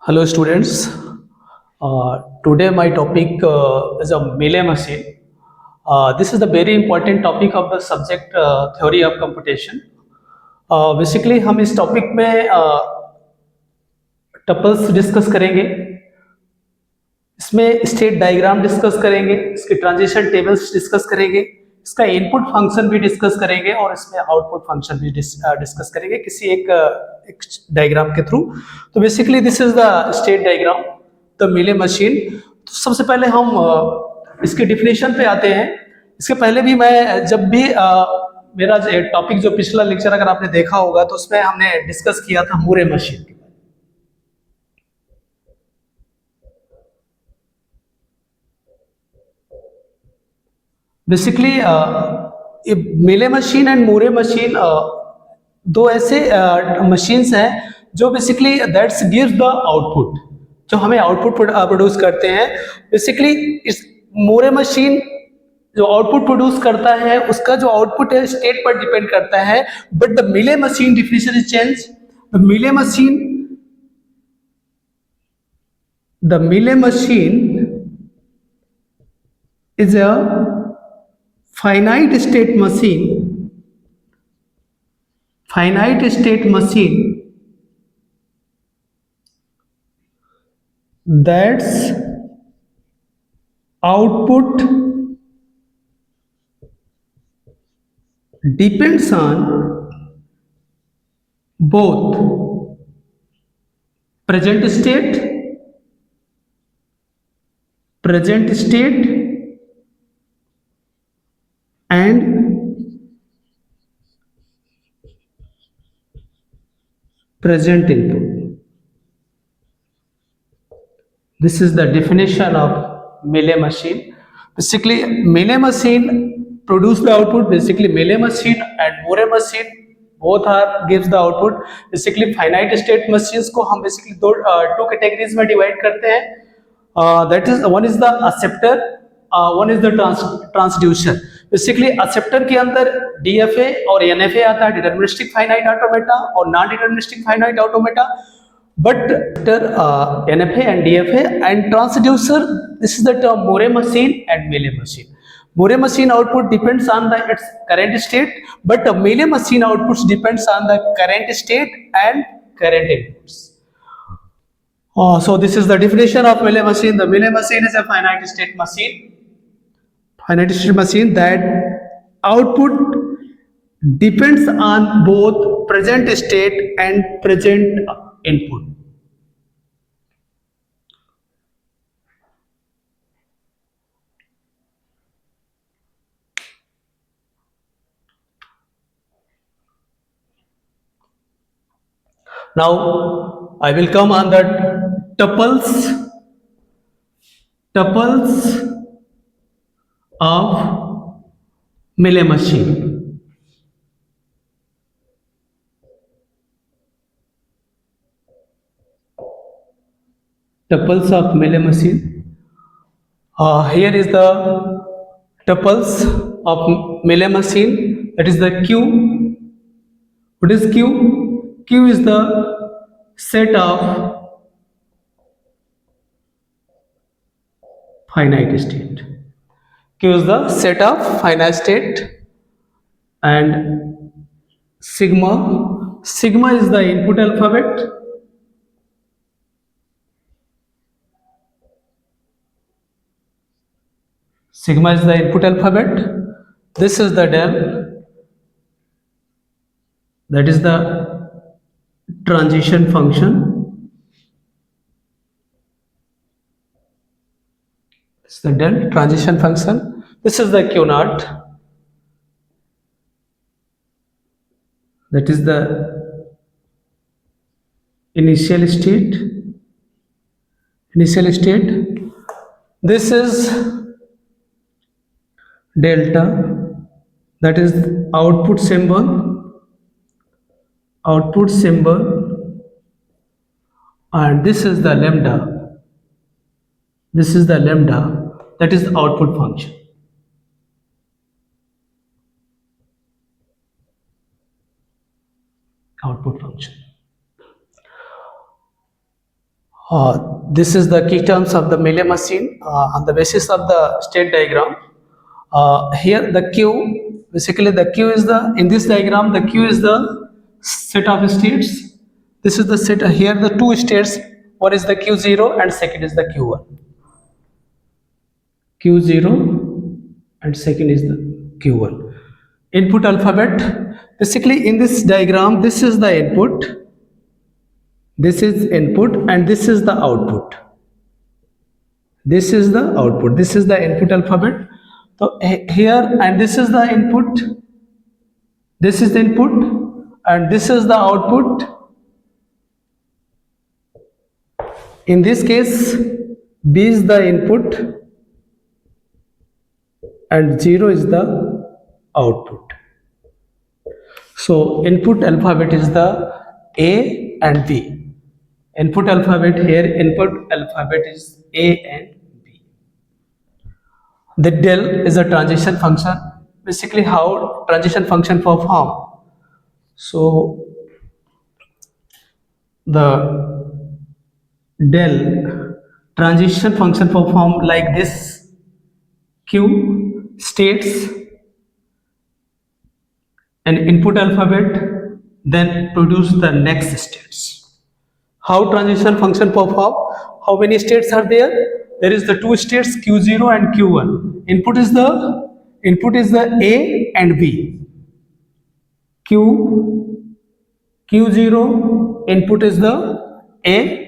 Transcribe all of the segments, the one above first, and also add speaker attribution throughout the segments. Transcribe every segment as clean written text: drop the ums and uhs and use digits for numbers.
Speaker 1: Hello students. Today my topic is a Melee machine. This is the very important topic of the subject theory of computation. Basically हम इस topic में tuples discuss करेंगे, इसमें state diagram discuss करेंगे, इसके transition tables discuss करेंगे, इसका input function भी डिस्कस करेंगे और इसमें आउटपुट फंक्शन भी डिस्कस करेंगे किसी एक डायग्राम के थ्रू. तो basically this is the state diagram the मिले मशीन. तो सबसे पहले हम इसके डिफिनेशन पे आते हैं. इसके पहले भी मैं जब भी मेरा टॉपिक जो पिछला लेक्चर अगर आपने देखा होगा तो उसमें हमने डिस्कस किया था मूरे मशीन. बेसिकली मेले मशीन एंड मूरे मशीन दो ऐसे मशीन्स हैं जो basically that's gives the output, जो हमें आउटपुट प्रोड्यूस करते हैं. बेसिकली इस मूरे मशीन जो आउटपुट प्रोड्यूस करता है उसका जो आउटपुट है स्टेट पर डिपेंड करता है. बट द मिले machine definition is change. The मिले machine is a finite state machine that's output depends on both present state and present input. This is the definition of Melee machine. Basically, Melee machine produce the output. Basically, Melee machine and Moore machine both gives the output. Basically, finite state machines को हम basically two categories में divide करते हैं. That is, one is the acceptor, one is the transducer. Basically acceptor के अंदर DFA और NFA आता है, डिटरमिनिस्टिक फाइनाइट ऑटोमेटा और non deterministic finite automata. But NFA and DFA and transducer, this is the term Moore machine and Melee machine. Moore machine output depends on its current state, but Melee machine outputs depends on the current state and current inputs. So this is the definition of Melee machine. The Melee machine is a finite state machine that output depends on both present state and present input. Now I will come on the tuples of Melee machine. Tuples of Melee machine. Here is the tuples of Melee machine. That is the Q. What is Q? Q is the set of finite state. Q is the set of finite state, and sigma is the input alphabet. Sigma is the input alphabet. This is the del. That is the transition function. This is the del transition function. This is the Q naught. That is the initial state. This is delta. That is output symbol. And this is the lambda. That is the output function. This is the key terms of the Mealy machine on the basis of the state diagram. Here the Q, basically the Q is the, in this diagram the Q is the set of states. This is the set, here the two states, one is the Q0 and second is the Q1. Q0 and second is the Q1. Input alphabet, basically in this diagram this is the input, this is input and this is the output. This is the output, this is the input alphabet. So here, and this is the input, this is the input and this is the output. In this case B is the input and 0 is the output. So input alphabet is the A and B. Input alphabet here, input alphabet is A and B. The del is a transition function. Basically how transition function perform. So the del transition function perform like this. Q states an input alphabet, then produce the next states. How transition function perform? How many states are there? There is the two states Q0 and Q1. Input is the A and B. Q0 input is the A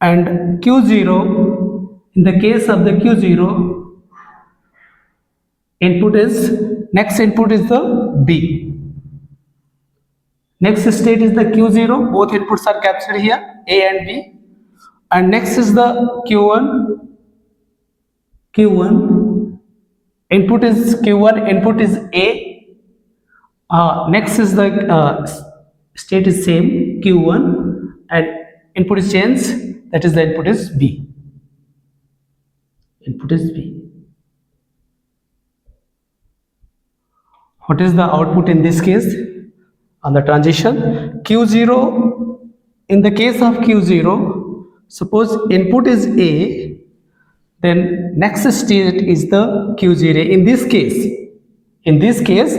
Speaker 1: and Q0, in the case of the Q0 input is, next input is the B. Next state is the Q0, both inputs are captured here, A and B. And next is the Q1. Input is Q1, input is A. Next is the state is same, Q1, and input is changed, that is the input is B. Input is B. What is the output in this case? On the transition, Q0, in the case of Q0, suppose input is A, then next state is the Q0. In this case,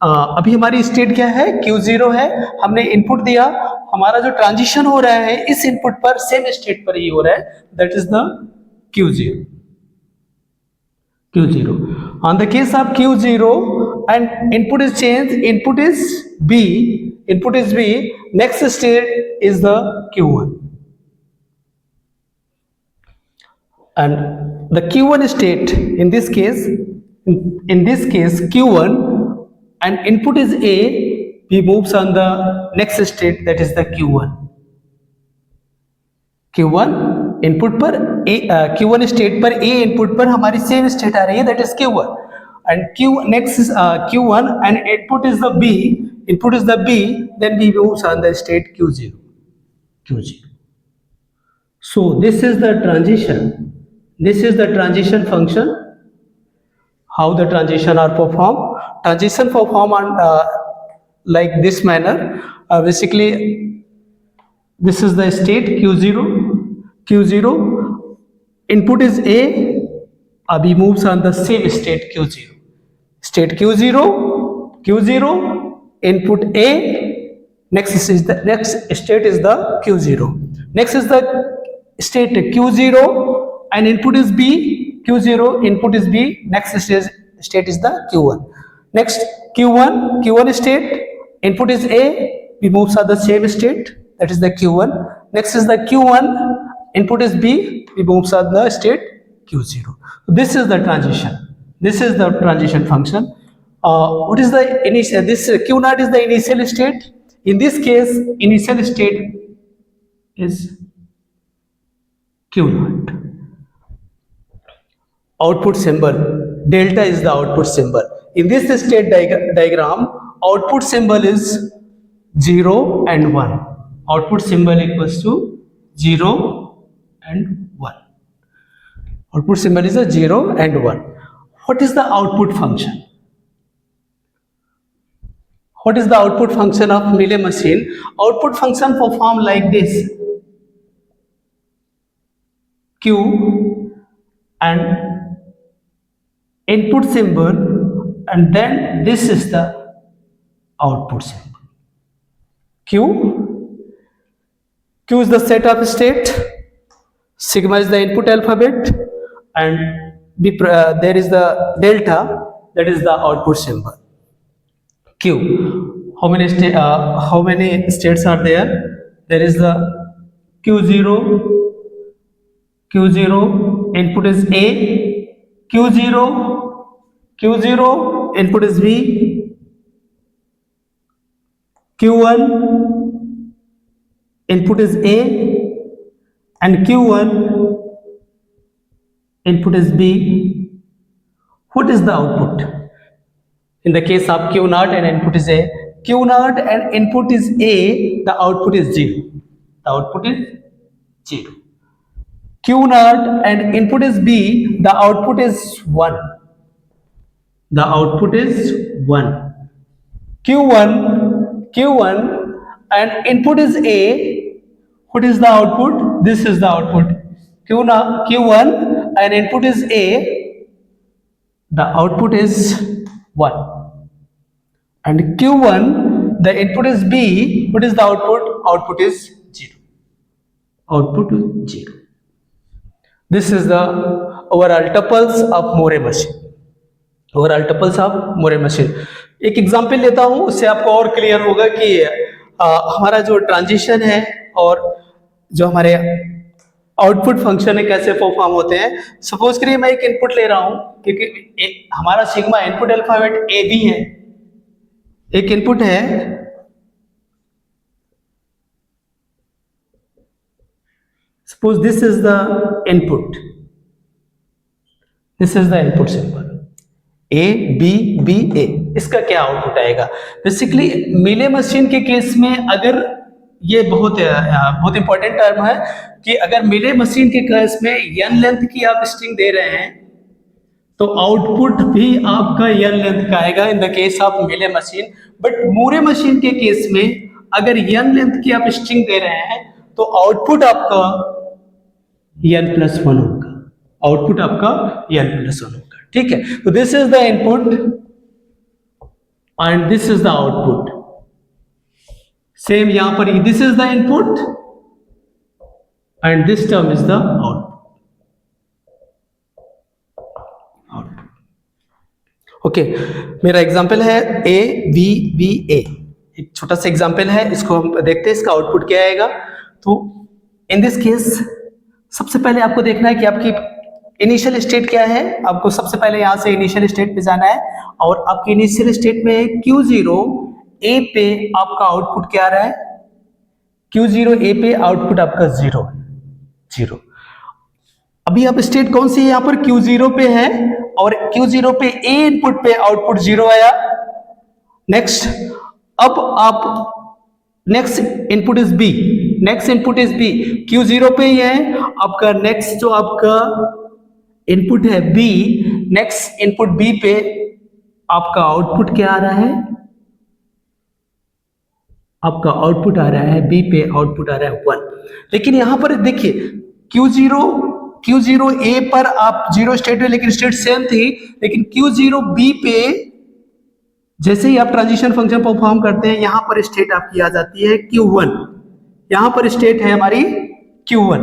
Speaker 1: अभी हमारी state क्या है? Q0 है, हमने input दिया, हमारा जो transition हो रहा है इस इनपुट पर सेम स्टेट पर ही हो रहा है, that is the Q0. On the case of Q0 and input is changed, input is B, next state is the Q1. And the Q1 state, in this case Q1 and input is A, we moves on the next state, that is the Q1. Q1 input पर Q1 state पर A input पर हमारी same state आ रही है, that is Q1 and next is Q1 and input is the B, then we moves on the state Q0. So this is the transition function. How the transition are performed? Transition perform on like this manner. Basically this is the state Q0, input is A, Abhi moves on the same state Q0. State Q0, input A, next state is the Q0. Next is the state Q0 and input is B, Q0, input is B, next state is the Q1. Next Q1 state, input is A, we moves on the same state, that is the Q1. Next is the Q1, input is B, we moves on the state Q0. This is the transition function. What is the initial? This Q0 is the initial state. In this case, initial state is Q0. Output symbol, delta is the output symbol. In this state diagram, output symbol is 0 and 1. Output symbol equals to 0 and 1. Output symbol is a 0 and 1. What is the output function? What is the output function of Mealy machine? Output function perform like this: Q and input symbol, and then this is the output symbol. Q is the set of state, sigma is the input alphabet, and there is the delta, that is the output symbol. Q. How many states are there? There is the Q0. Q0 input is A. Q0 input is B. Q1 input is A, and Q1 input is B. What is the output? In the case of Q naught and input is A, Q naught and input is A, the output is 0. The output is 0. Q naught and input is B, the output is 1. The output is 1. Q1 and input is A. What is the output? This is the output. Q1 and input is A. The output is 1. And Q1, the input is B. What is the output? Output is 0. Output is 0. This is the overall tuples of Moore machine. Overall tuples of Moore machine. एक example लेता हूं, उससे आपको और clear होगा कि हमारा जो ट्रांजिशन है और जो हमारे आउटपुट फंक्शन है कैसे परफॉर्म होते हैं. सपोज करिए मैं एक इनपुट ले रहा हूं, क्योंकि हमारा sigma input alphabet A B है. एक इनपुट है, suppose this is the input, this is the input symbol A B B A. इसका क्या आउटपुट आएगा? बेसिकली मीले मशीन के केस में, अगर ये बहुत इंपॉर्टेंट टर्म है कि अगर मीले मशीन के केस में n लेंथ की आप स्ट्रिंग दे रहे हैं तो आउटपुट भी आपका n लेंथ का आएगा in the case of Mealy machine. But Moore machine के केस में अगर n लेंथ की आप स्ट्रिंग दे रहे हैं तो आउटपुट आपका n+1 होगा. आउटपुट आपका n+1 होगा. ठीक है. तो this is the input and this is the output. Same यहां पर this is the input and this term is the output. Okay, मेरा एग्जांपल है ए बी बी ए. एक छोटा सा एग्जांपल है, इसको हम देखते हैं इसका आउटपुट क्या आएगा. तो इन दिस केस सबसे पहले आपको देखना है कि आपकी इनिशियल स्टेट क्या है. आपको सबसे पहले यहां से इनिशियल स्टेट पे जाना है और आपकी इनिशियल स्टेट में Q0 A पे आपका आउटपुट क्या आ रहा है? Q0 A पे आउटपुट आपका 0. अभी आप स्टेट कौन सी है? यहां पर Q0 पे है और Q0 पे A इनपुट पे आउटपुट 0 आया. नेक्स्ट, अब आप next input is B. Next input is B. Q0 पे ही है आपका. नेक्स्ट जो आपका इनपुट है B, नेक्स्ट इनपुट B पे आपका आउटपुट क्या आ रहा है? आपका आउटपुट आ रहा है B पे आउटपुट आ रहा है 1. लेकिन यहां पर देखिए Q0 A पर आप 0 स्टेट है, लेकिन स्टेट सेम थी. लेकिन Q0 B पे जैसे ही आप ट्रांजिशन फंक्शन परफॉर्म करते हैं, यहां पर स्टेट आपकी आ जाती है Q1. यहां पर स्टेट है हमारी Q1.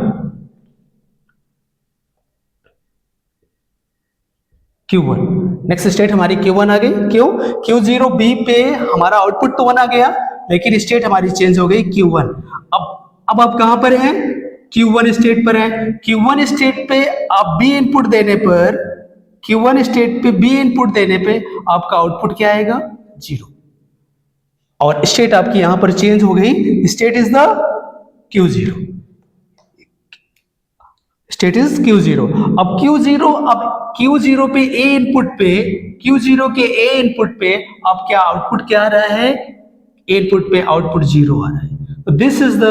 Speaker 1: नेक्स्ट स्टेट हमारी Q1 आ गई. क्यों? Q0 B पे हमारा आउटपुट तो 1 आ गया, लेकिन स्टेट हमारी चेंज हो गई Q1. अब आप कहां पर हैं? Q1 स्टेट पर हैं. Q1 स्टेट पे आप B इनपुट देने पर, Q1 स्टेट पे B इनपुट देने पे आपका आउटपुट क्या आएगा? 0. और स्टेट आपकी यहां पर चेंज हो गई. State is the Q0. State is Q0. अब Q0 पे A इनपुट पे, Q0 के A इनपुट पे आप क्या आउटपुट क्या आ रहा है? A इनपुट पे आउटपुट 0 आ रहा है. तो this is the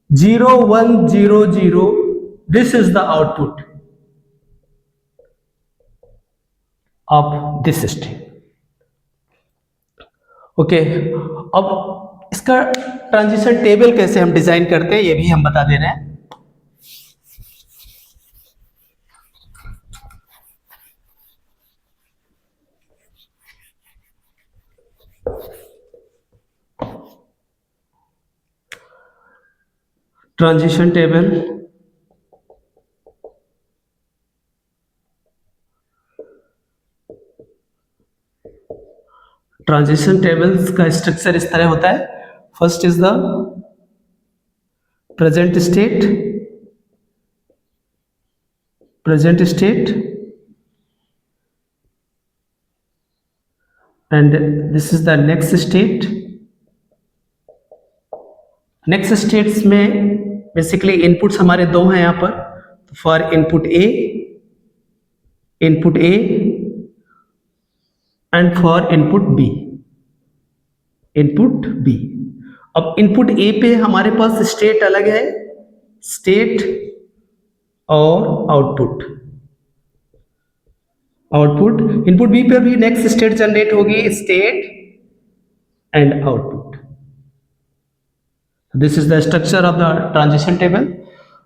Speaker 1: 0 1 0 0. This is the output of this string. Okay, अब इसका ट्रांजिशन टेबल कैसे हम डिजाइन करते हैं ये भी हम बता दे रहे हैं। ट्रांजिशन टेबल, ट्रांजिशन टेबल्स का स्ट्रक्चर इस तरह होता है। First is the present state, present state, and this is the next state. Next states में बेसिकली इनपुट्स हमारे दो हैं यहाँ पर, for input A and for input B, input B. अब इनपुट ए पे हमारे पास स्टेट अलग है, स्टेट और आउटपुट, आउटपुट। इनपुट बी पे भी नेक्स्ट स्टेट जनरेट होगी, state and output. This is the structure of the transition table.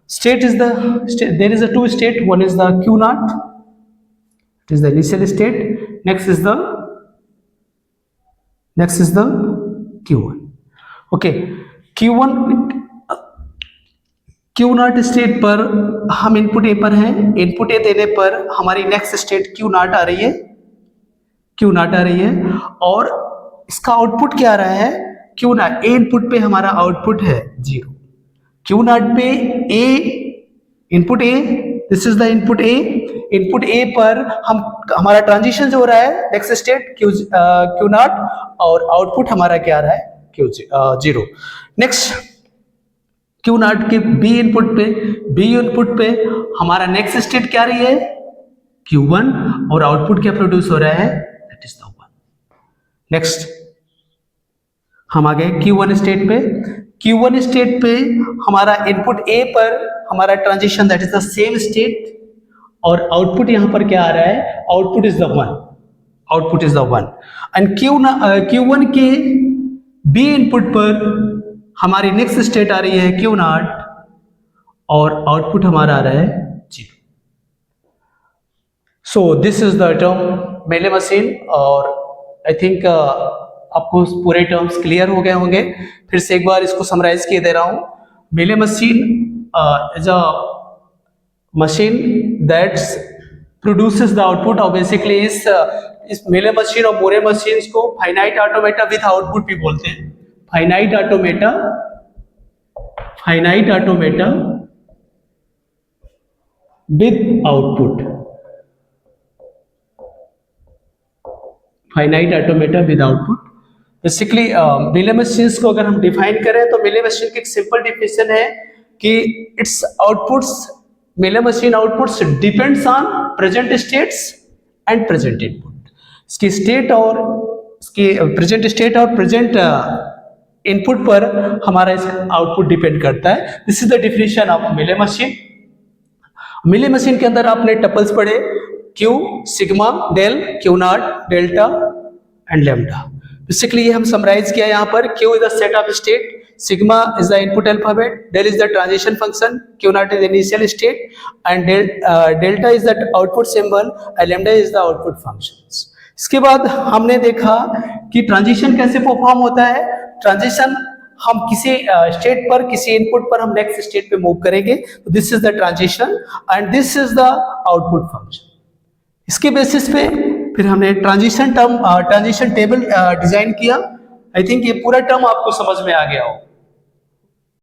Speaker 1: State is the there is a two state. One is the Q naught, it is the initial state. Next is the Q1. Okay, Q1 Q naught state पर हम input A पर हैं। Input A देने पर हमारी next state Q naught आ रही है, Q naught आ रही है, और इसका आउटपुट क्या आ रहा है? Q naught ए इनपुट पे हमारा आउटपुट है 0, Q naught पे A input A, this is the input A. Input A पर हमारा ट्रांजिशन जो हो रहा है नेक्स्ट स्टेट Q naught, और आउटपुट हमारा क्या आ रहा है? Q0। नेक्स्ट Q naught के बी इनपुट पे हमारा नेक्स्ट स्टेट क्या आ रही है? Q1, और आउटपुट क्या प्रोड्यूस हो रहा है? That is the 1। नेक्स्ट हम आ गए Q1 स्टेट पे। Q1 स्टेट पे हमारा इनपुट ए पर हमारा transition that is the same state, और आउटपुट यहां पर क्या आ रहा है? Output is the 1, output is the 1। And Q1 के बी इनपुट पर हमारी नेक्स्ट स्टेट आ रही है Q naught, और आउटपुट हमारा आ रहा है 0। So this is the term मेले मशीन, और आई थिंक आपको पूरे टर्म्स क्लियर हो गए होंगे। फिर से एक बार इसको समराइज किए दे रहा हूं। मेले machine is a machine that produces the output, और बेसिकली इस मेले मशीन और मोरे मशीन्स को फाइनाइट ऑटोमेटा विद आउटपुट भी बोलते हैं। Finite automata with output, finite automata with output. Basically मेले मशीन्स को अगर हम डिफाइन करें तो मेले मशीन की एक सिंपल डिफिनेशन है कि it's outputs, Mealy machine outputs depends on present states and present input. इसकी स्टेट और इसकी प्रेजेंट स्टेट और प्रेजेंट इनपुट पर हमारा इस आउटपुट डिपेंड करता है। This is the definition of Mealy machine. Mealy machine के अंदर आपने टपल्स पढ़े, Q, sigma, del, Q naught, delta and lambda. Basically ये हम समराइज किया यहाँ पर। Q is the set of state, sigma is the input alphabet, del is the transition function, Q naught is the initial state, and delta is the output symbol, and lambda is the output functions. इसके बाद हमने देखा कि transition कैसे perform होता है। Transition हम किसी स्टेट पर, किसी इनपुट पर हम नेक्स्ट स्टेट पे मूव करेंगे, तो this is the transition and this is the output function. इसके बेसिस पे फिर हमने ट्रांजिशन टेबल डिजाइन किया। आई थिंक ये पूरा टर्म आपको समझ में आ गया हो।